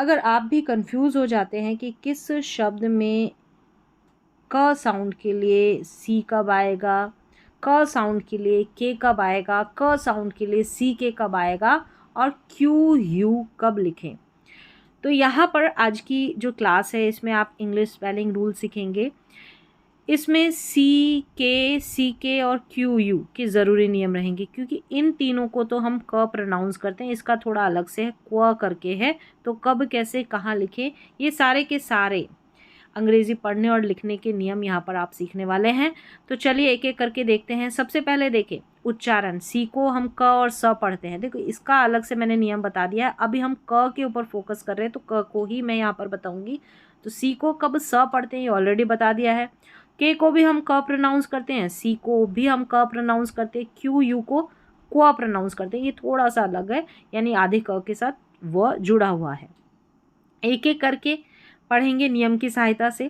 अगर आप भी कंफ्यूज हो जाते हैं कि किस शब्द में क साउंड के लिए सी कब आएगा, क साउंड के लिए के कब आएगा, क साउंड के लिए सी के कब आएगा और क्यू यू कब लिखें, तो यहाँ पर आज की जो क्लास है इसमें आप इंग्लिश स्पेलिंग रूल सीखेंगे। इसमें सी के और क्यू यू के ज़रूरी नियम रहेंगे, क्योंकि इन तीनों को तो हम क प्रोनाउंस करते हैं, इसका थोड़ा अलग से है, क्व करके है, तो कब कैसे कहाँ लिखें, ये सारे के सारे अंग्रेज़ी पढ़ने और लिखने के नियम यहाँ पर आप सीखने वाले हैं। तो चलिए एक एक करके देखते हैं। सबसे पहले देखें उच्चारण, सी को हम क और स पढ़ते हैं, देखो इसका अलग से मैंने नियम बता दिया है। अभी हम क के ऊपर फोकस कर रहे हैं तो क को ही मैं यहाँ पर बताऊंगी। तो सी को कब स पढ़ते हैं ये ऑलरेडी बता दिया है। के को भी हम क प्रोनाउंस करते हैं, सी को भी हम क प्रोनाउंस करते हैं, क्यू यू को क्व प्रोनाउंस करते हैं, ये थोड़ा सा अलग है, यानी आधे क के साथ व जुड़ा हुआ है। एक एक करके पढ़ेंगे नियम की सहायता से।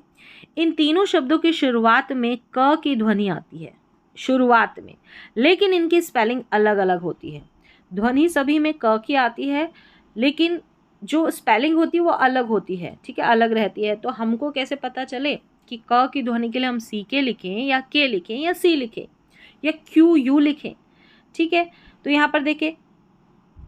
इन तीनों शब्दों की शुरुआत में क की ध्वनि आती है, शुरुआत में, लेकिन इनकी स्पेलिंग अलग अलग होती है। ध्वनि सभी में क की आती है, लेकिन जो स्पेलिंग होती है वो अलग होती है, ठीक है, अलग रहती है। तो हमको कैसे पता चले कि क की ध्वनि के लिए हम सी के लिखें या के लिखें या सी लिखें या क्यू यू लिखें, ठीक है। तो यहाँ पर देखें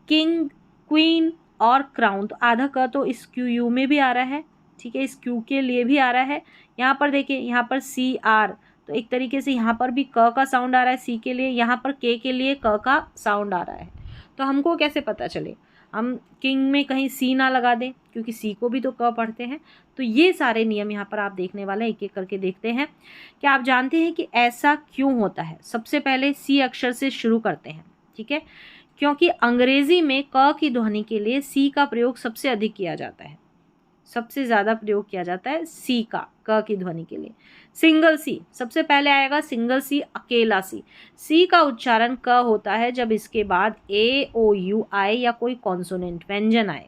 किंग, क्वीन और क्राउन, तो आधा क तो इस क्यू यू में भी आ रहा है, ठीक है, इस क्यू के लिए भी आ रहा है। यहाँ पर देखिए, यहाँ पर सी आर, तो एक तरीके से यहाँ पर भी क का साउंड आ रहा है सी के लिए, यहाँ पर के लिए क का साउंड आ रहा है। तो हमको कैसे पता चले, हम किंग में कहीं सी ना लगा दें, क्योंकि सी को भी तो क पढ़ते हैं। तो ये सारे नियम यहाँ पर आप देखने वाले, एक एक करके देखते हैं। क्या आप जानते हैं कि ऐसा क्यों होता है? सबसे पहले सी अक्षर से शुरू करते हैं, ठीक है, क्योंकि अंग्रेजी में क की ध्वनि के लिए सी का प्रयोग सबसे अधिक किया जाता है, सबसे ज़्यादा प्रयोग किया जाता है सी का क की ध्वनि के लिए। सिंगल सी सबसे पहले आएगा, सिंगल सी, अकेला सी। सी का उच्चारण क होता है जब इसके बाद ए ओ यू आए या कोई कॉन्सोनेंट व्यंजन आए।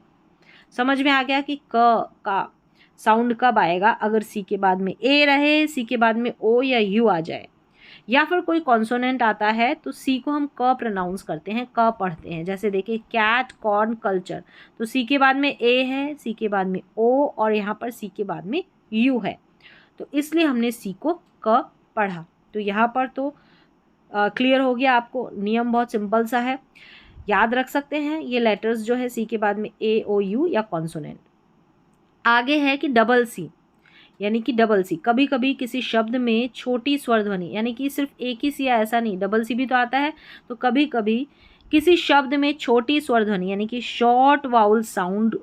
समझ में आ गया कि क का साउंड कब आएगा? अगर सी के बाद में ए रहे, सी के बाद में ओ या यू आ जाए, या फिर कोई कॉन्सोनेंट आता है, तो सी को हम क प्रोनाउंस करते हैं, क पढ़ते हैं। जैसे देखिए कैट, कॉर्न, कल्चर, तो सी के बाद में ए है, सी के बाद में ओ और यहाँ पर सी के बाद में यू है, तो इसलिए हमने सी को क पढ़ा। तो यहाँ पर तो क्लियर हो गया आपको, नियम बहुत सिंपल सा है, याद रख सकते हैं ये लेटर्स जो है सी के बाद में ए ओ यू या कॉन्सोनेंट। आगे है कि डबल सी, यानी कि डबल सी, कभी कभी किसी शब्द में छोटी स्वर ध्वनि, यानी कि सिर्फ एक ही सी है ऐसा नहीं, डबल सी भी तो आता है, तो कभी कभी किसी शब्द में छोटी स्वर ध्वनि यानी कि शॉर्ट वाउल साउंड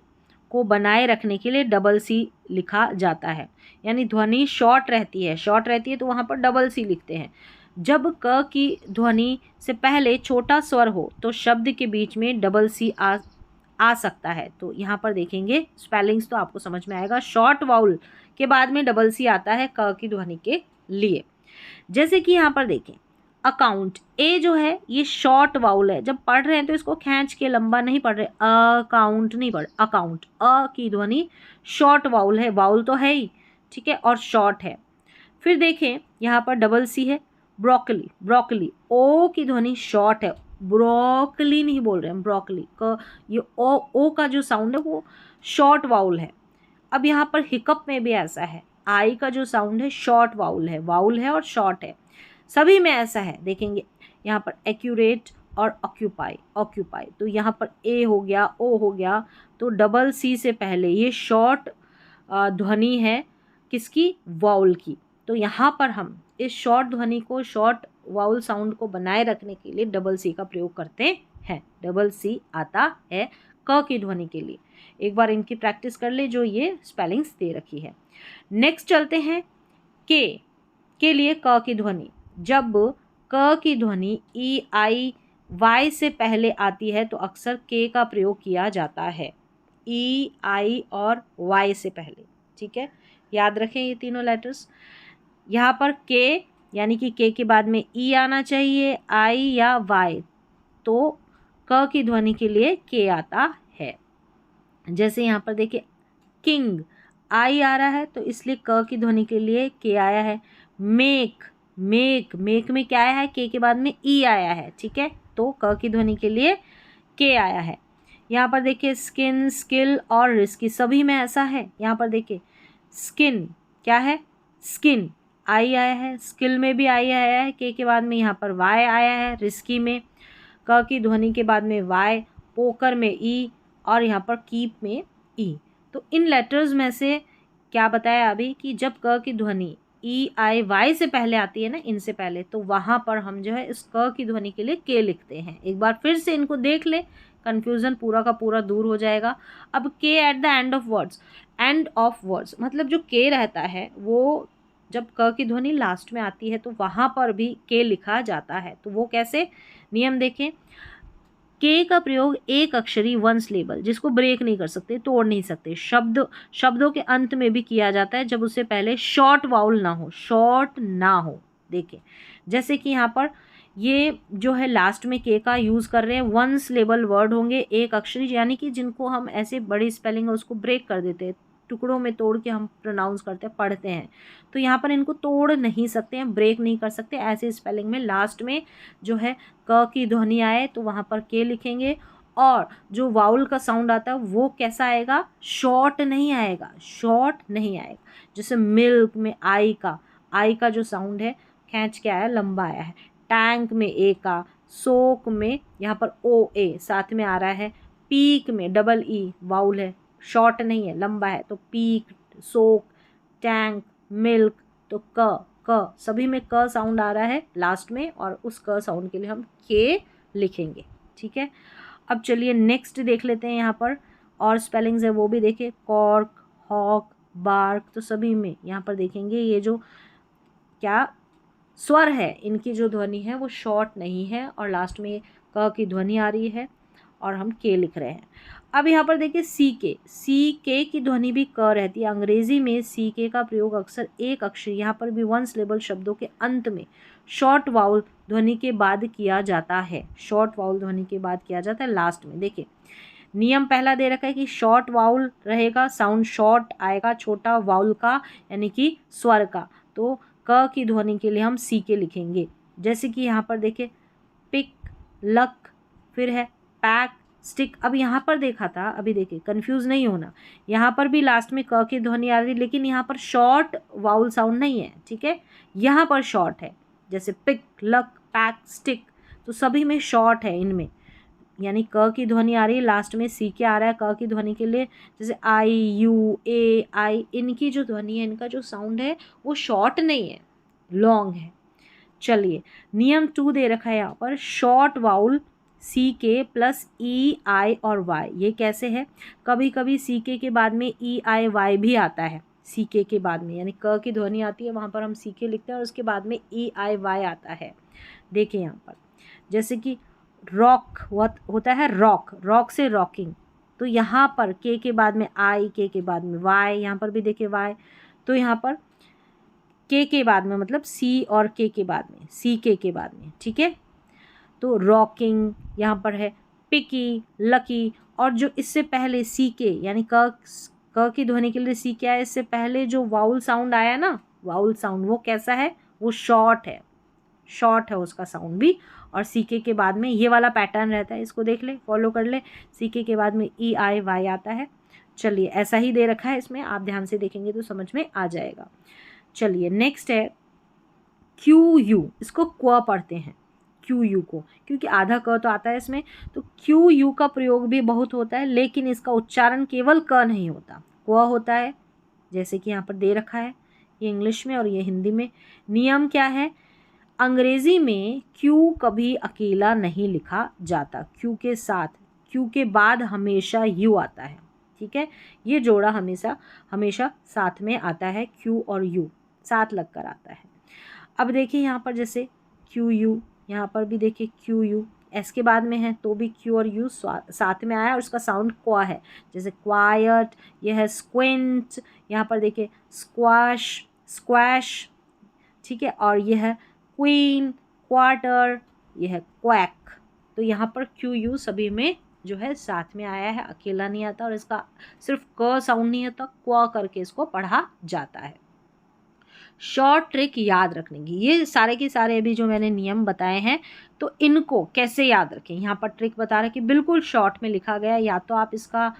को बनाए रखने के लिए डबल सी लिखा जाता है, यानी ध्वनि शॉर्ट रहती है, शॉर्ट रहती है तो वहाँ पर डबल सी लिखते हैं। जब क की ध्वनि से पहले छोटा स्वर हो तो शब्द के बीच में डबल सी आ सकता है। तो यहाँ पर देखेंगे स्पेलिंग्स तो आपको समझ में आएगा, शॉर्ट वाउल के बाद में डबल सी आता है क की ध्वनि के लिए। जैसे कि यहाँ पर देखें अकाउंट, ए जो है ये शॉर्ट वाउल है, जब पढ़ रहे हैं तो इसको खींच के लंबा नहीं पढ़ रहे, अकाउंट नहीं पढ़, अकाउंट, अ की ध्वनि शॉर्ट वाउल है, वाउल तो है ही, ठीक है, और शॉर्ट है। फिर देखें यहाँ पर डबल सी है, ब्रोकली, ब्रोकली, ओ की ध्वनि शॉर्ट है, ब्रोकली नहीं बोल रहे हैं, ब्रोकली का ये ओ का जो साउंड है वो शॉर्ट वाउल है। अब यहाँ पर हिकअप में भी ऐसा है, आई का जो साउंड है शॉर्ट वाउल है और शॉर्ट है, सभी में ऐसा है। देखेंगे यहाँ पर एक्यूरेट और ऑक्यूपाई, ऑक्यूपाई, तो यहाँ पर ए हो गया, ओ हो गया, तो डबल सी से पहले ये शॉर्ट ध्वनि है किसकी? वाउल की। तो यहाँ पर हम इस शॉर्ट ध्वनि को, शॉर्ट वाउल साउंड को बनाए रखने के लिए डबल सी का प्रयोग करते हैं, डबल सी आता है क की ध्वनि के लिए। एक बार इनकी प्रैक्टिस कर ले जो ये स्पेलिंग्स दे रखी है। नेक्स्ट चलते हैं के लिए क की ध्वनि। जब क की ध्वनि ई आई वाई से पहले आती है तो अक्सर के का प्रयोग किया जाता है, ई आई और वाई से पहले, ठीक है, याद रखें ये तीनों लेटर्स। यहाँ पर के यानी कि के बाद में ई आना चाहिए, आई या वाई, तो क की ध्वनि के लिए के आता है। जैसे यहाँ पर देखिए किंग, आई आ रहा है तो इसलिए क की ध्वनि के लिए के आया है। मेक, मेक, मेक में क्या आया है? के बाद में ई आया है, ठीक है, तो क की ध्वनि के लिए के आया है। यहाँ पर देखिए स्किन, स्किल और रिस्की सभी में ऐसा है। यहाँ पर देखिए स्किन क्या है, स्किन आई आया है, स्किल में भी आई आया है, के बाद में यहाँ पर वाई आया है, रिस्की में क की ध्वनि के बाद में वाई, पोकर में ई और यहाँ पर कीप में ई। तो इन लेटर्स में से क्या बताया अभी कि जब क की ध्वनि ई आई वाई से पहले आती है ना, इनसे पहले, तो वहाँ पर हम जो है इस क की ध्वनि के लिए के लिखते हैं। एक बार फिर से इनको देख ले, कन्फ्यूज़न पूरा का पूरा दूर हो जाएगा। अब के at the end of words, end of words मतलब जो के रहता है वो जब क की ध्वनि लास्ट में आती है तो वहाँ पर भी के लिखा जाता है। तो वो कैसे, नियम देखें। के का प्रयोग एक अक्षरी वन सिलेबल, जिसको ब्रेक नहीं कर सकते, तोड़ नहीं सकते, शब्दों के अंत में भी किया जाता है जब उससे पहले शॉर्ट वाउल ना हो, शॉर्ट ना हो। देखिए जैसे कि यहाँ पर ये जो है लास्ट में के का यूज़ कर रहे हैं, वन सिलेबल वर्ड होंगे, एक अक्षरी, यानी कि जिनको हम ऐसे बड़ी स्पेलिंग है उसको ब्रेक कर देते हैं, टुकड़ों में तोड़ के हम प्रोनाउंस करते हैं, पढ़ते हैं। तो यहाँ पर इनको तोड़ नहीं सकते हैं, ब्रेक नहीं कर सकते। ऐसे स्पेलिंग में लास्ट में जो है क की ध्वनि आए तो वहाँ पर के लिखेंगे, और जो वाउल का साउंड आता है वो कैसा आएगा, शॉर्ट नहीं आएगा, शॉर्ट नहीं आएगा। जैसे मिल्क में आई का जो साउंड है खींच के आया, लंबा आया है। टैंक में ए का, सोक में यहाँ पर ओ ए साथ में आ रहा है, पीक में डबल ई वाउल है, शॉर्ट नहीं है, लंबा है, तो पीक, सोक, टैंक, मिल्क, तो क सभी में क साउंड आ रहा है लास्ट में, और उस क साउंड के लिए हम के लिखेंगे। ठीक है, अब चलिए नेक्स्ट देख लेते हैं। यहाँ पर और स्पेलिंग्स है वो भी देखें, कॉर्क, हॉक, बार्क, तो सभी में यहाँ पर देखेंगे ये जो क्या स्वर है, इनकी जो ध्वनि है वो शॉर्ट नहीं है, और लास्ट में क की ध्वनि आ रही है और हम के लिख रहे हैं। अब यहाँ पर देखिए सी के की ध्वनि भी क रहती है। अंग्रेजी में सी के का प्रयोग अक्सर एक अक्षर, यहाँ पर भी वन सिलेबल शब्दों के अंत में शॉर्ट वाउल ध्वनि के बाद किया जाता है, शॉर्ट वाउल ध्वनि के बाद किया जाता है लास्ट में। देखिए नियम पहला दे रखा है कि शॉर्ट वाउल रहेगा, साउंड शॉर्ट आएगा छोटा वाउल का, यानी कि स्वर का। तो क की ध्वनि के लिए हम सी के लिखेंगे। जैसे कि यहाँ पर देखिए पिक, लक, फिर है पैक, स्टिक। अब यहाँ पर देखा था, अभी देखिए कंफ्यूज नहीं होना, यहाँ पर भी लास्ट में क की ध्वनि आ रही, लेकिन यहाँ पर शॉर्ट वाउल साउंड नहीं है। ठीक है, यहाँ पर शॉर्ट है, जैसे पिक, लक, पैक, स्टिक, तो सभी में शॉर्ट है इनमें, यानी क की ध्वनि आ रही है, लास्ट में सी के आ रहा है क की ध्वनि के लिए। जैसे आई, यू, ए, आई, इनकी जो ध्वनि है, इनका जो साउंड है वो शॉर्ट नहीं है, लॉन्ग है। चलिए नियम 2 दे रखा है यहाँ पर, शॉर्ट वाउल सी के प्लस ई आई और वाई। ये कैसे है, कभी कभी सी के बाद में ई आई वाई भी आता है, सी के बाद में, यानी क की ध्वनि आती है वहाँ पर हम सी के लिखते हैं और उसके बाद में ई आई वाई आता है। देखिए यहाँ पर जैसे कि रॉक होता है, रॉक से रॉकिंग, तो यहाँ पर के बाद में आई, के बाद में वाई, यहाँ पर भी देखिए वाई, तो यहाँ पर के बाद में मतलब सी और के बाद में, सी के बाद में। ठीक है, तो रॉकिंग यहाँ पर है, पिकी, लकी, और जो इससे पहले सी के यानी क की ध्वनि के लिए सी क्या है, इससे पहले जो वाउल साउंड आया ना, वाउल साउंड वो कैसा है, वो शॉर्ट है, शॉर्ट है उसका साउंड भी, और सी के बाद में ये वाला पैटर्न रहता है, इसको देख ले, फॉलो कर ले, सी के बाद में ई आई वाई आता है। चलिए ऐसा ही दे रखा है इसमें, आप ध्यान से देखेंगे तो समझ में आ जाएगा। चलिए नेक्स्ट है क्यू यू, इसको क्व पढ़ते हैं क्यू यू को, क्योंकि आधा क तो आता है इसमें, तो क्यू यू का प्रयोग भी बहुत होता है, लेकिन इसका उच्चारण केवल क नहीं होता, क्व होता है। जैसे कि यहाँ पर दे रखा है, ये इंग्लिश में और ये हिंदी में। नियम क्या है, अंग्रेजी में क्यू कभी अकेला नहीं लिखा जाता, क्यू के साथ, क्यू के बाद हमेशा यू आता है। ठीक है, ये जोड़ा हमेशा साथ में आता है, क्यू और यू साथ लगकर आता है। अब देखिए यहाँ पर जैसे क्यू यू, यहाँ पर भी देखिए क्यू यू एस के बाद में है तो भी क्यू और यू साथ में आया और उसका साउंड क्वा है। जैसे क्वाइट, यह है स्क्विंट, यहाँ पर देखिए स्क्वाश, स्क्वैश, ठीक है, और यह है क्वीन, क्वार्टर, यह है क्वैक। तो यहाँ पर क्यू यू सभी में जो है साथ में आया है, अकेला नहीं आता, और इसका सिर्फ क साउंड नहीं आता, क्वा करके इसको पढ़ा जाता है। शॉर्ट ट्रिक याद रखने की, ये सारे के सारे अभी जो मैंने नियम बताए हैं, तो इनको कैसे याद रखें। यहाँ पर ट्रिक बता रहा है कि बिल्कुल शॉर्ट में लिखा गया है, या तो आप इसका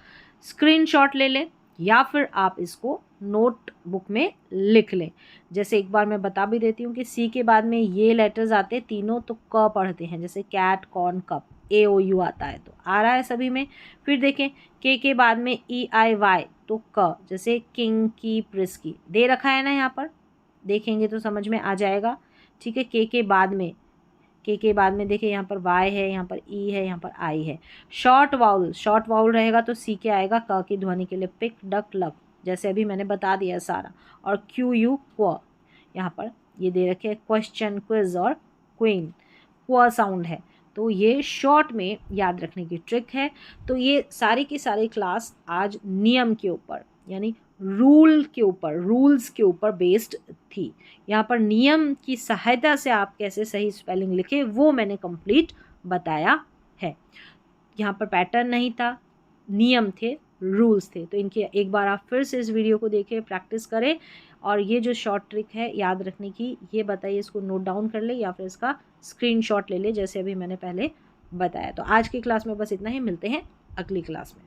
स्क्रीनशॉट ले लें या फिर आप इसको नोटबुक में लिख लें। जैसे एक बार मैं बता भी देती हूँ कि सी के बाद में ये लेटर्स आते हैं तीनों, तो क पढ़ते हैं, जैसे cat, corn, cup, A O U आता है, तो आ रहा है सभी में। फिर देखें के बाद में ई आई वाई, तो क, जैसे किंग, की, प्रिस्की दे रखा है ना, यहाँ पर देखेंगे तो समझ में आ जाएगा। ठीक है, के बाद में, के बाद में देखिए यहाँ पर वाई है, यहाँ पर ई है, यहाँ पर आई है। शॉर्ट वाउल रहेगा तो सी के आएगा क की ध्वनि के लिए, पिक, डक, लक, जैसे अभी मैंने बता दिया सारा। और क्यू यू क्व, यहाँ पर ये दे रखे हैं क्वेश्चन, क्विज और क्वीन, क्व साउंड है। तो ये शॉर्ट में याद रखने की ट्रिक है। तो ये सारी की सारी क्लास आज नियम के ऊपर यानी रूल्स के ऊपर बेस्ड थी। यहाँ पर नियम की सहायता से आप कैसे सही स्पेलिंग लिखें वो मैंने कंप्लीट बताया है। यहाँ पर पैटर्न नहीं था, नियम थे, रूल्स थे। तो इनके एक बार आप फिर से इस वीडियो को देखें, प्रैक्टिस करें, और ये जो शॉर्ट ट्रिक है याद रखने की, ये बताइए, इसको नोट डाउन कर ले या फिर इसका स्क्रीनशॉट ले ले, जैसे अभी मैंने पहले बताया। तो आज की क्लास में बस इतना ही, मिलते हैं अगली क्लास में।